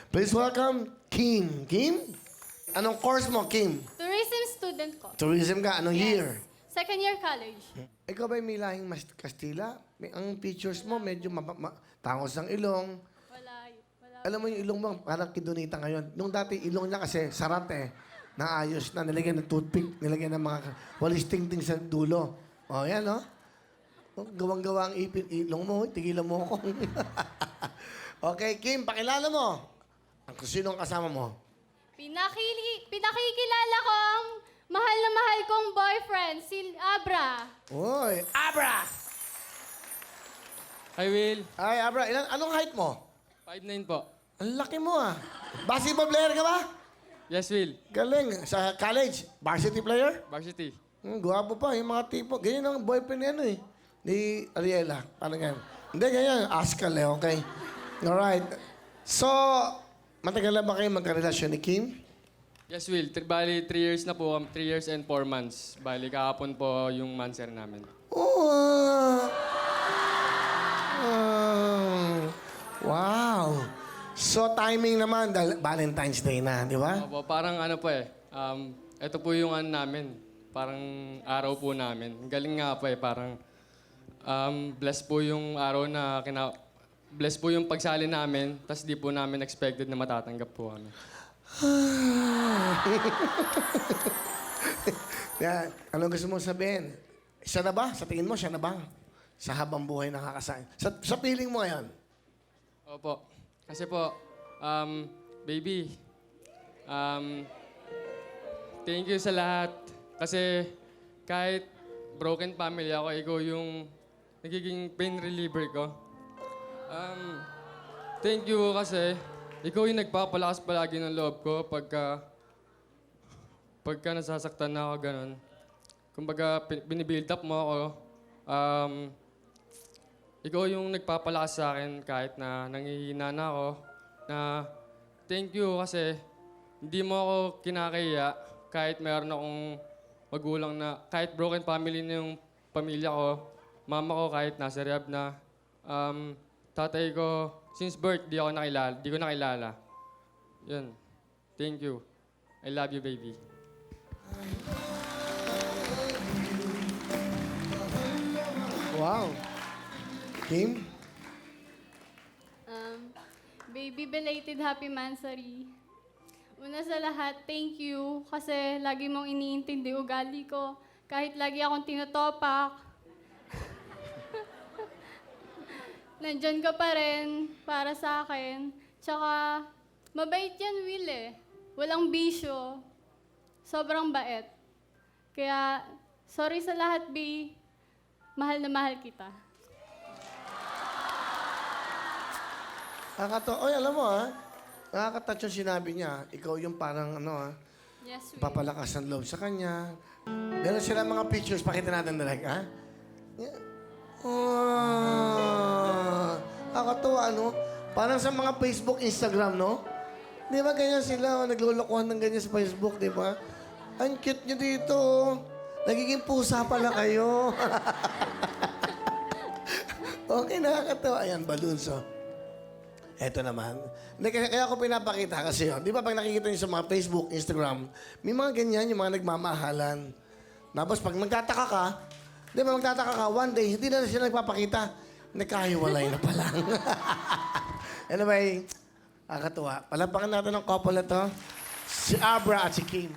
Please welcome Kim. Kim? Anong course mo, Kim? Tourism student ko. Tourism ka? Anong year? Second year college. Ikaw ba'y may lahing Kastila? Ang features mo medyo tangos ng ilong. Wala. Alam mo yung ilong mo, parang kidunita ngayon. Nung dati, ilong niya kasi sarat eh. Naayos na, nilagyan ng toothpick, nilagyan ng mga walis ting-ting sa dulo. O, yan, no? Gawang-gawa ang ilong mo, tigilan mo ako. Okay, Kim, pakilala mo. Kung sino ang kasama mo? Pinakikilala ko ang mahal na mahal kong boyfriend, si Abra. Uy, Abra! Hi, Will. Ay, Abra, anong height mo? 5'9" po. Ang laki mo, ah. Basketball player ka ba? Yes, Will. Galing. Sa college, varsity player? Varsity. Gwapo pa, yung mga tipo. Ganyan ang boyfriend niya, eh. Ni Ariela. Parang ganyan. Hindi, ganyan. Askal, eh, okay? Alright. So, matagal na ba kayo magkarelasyon ni Kim? Yes, Will. Bali, 3 years na po. 3 years and 4 months. Bali, kahapon po yung manser namin. Oh, wow. So, timing naman, Valentine's Day na, di ba? Opo, parang ano po eh. Ito po yung ano namin. Parang araw po namin. Galing nga po eh. Parang blessed po yung araw na blessed po yung pagsali namin. Tapos di po namin expected na matatanggap po kami. Yeah. Anong gusto mong sabihin? Siya na ba? Sa tingin mo, siya na ba? Sa habang buhay nakakasahin. Sa feeling mo yan? Opo. Kasi po, baby, thank you sa lahat. Kasi kahit broken family ako, ikaw yung nagiging pain reliever ko. Thank you kasi ikaw yung nagpapalakas palagi ng loob ko pagka nasasaktan na ako, ganun. Kumbaga, binibuild up mo ako. Ikaw yung nagpapalakas sa akin kahit na nangihina na ako. Na thank you kasi hindi mo ako kinakaya kahit mayroon akong magulang na, kahit broken family na yung pamilya ko, mama ko kahit nasa rehab na, tatay ko, since birth, di ko nakilala. Yun. Thank you. I love you, baby. Wow. Kim? Baby, belated happy mansary. Una sa lahat, thank you kasi lagi mong iniintindi ugali ko. Kahit lagi akong tinutopak. Nandyan ka pa rin para sa akin. Tsaka, mabait yan, Will eh. Walang bisyo. Sobrang bait. Kaya, sorry sa lahat, B. Mahal na mahal kita. Oy, alam mo, ha? Nakakatouch yung sinabi niya. Ikaw yung parang, Yes, Will. papalakas ng loob sa kanya. Meron sila mga pictures. Pakita natin na like, ha? Yeah. Oh, nakakatuwa, no? Parang sa mga Facebook, Instagram, no? Di ba ganyan sila, naglulukuhan ng ganyan sa Facebook, di ba? Ang cute nyo dito, oh. Nagiging pusa pala kayo. Okay, nakakatawa. Ayan, balloons, oh. Eto naman. Kaya ako pinapakita kasi, oh, di ba pag nakikita nyo sa mga Facebook, Instagram, may mga ganyan, yung mga nagmamahalan. Tapos pag magtataka ka, di ba magtataka ka, one day, hindi na sila nagpapakita. Nagkahiwalay na pala. Anyway, nakakatuwa. Palapakan natin ang couple na to. Si Abra at si Kim.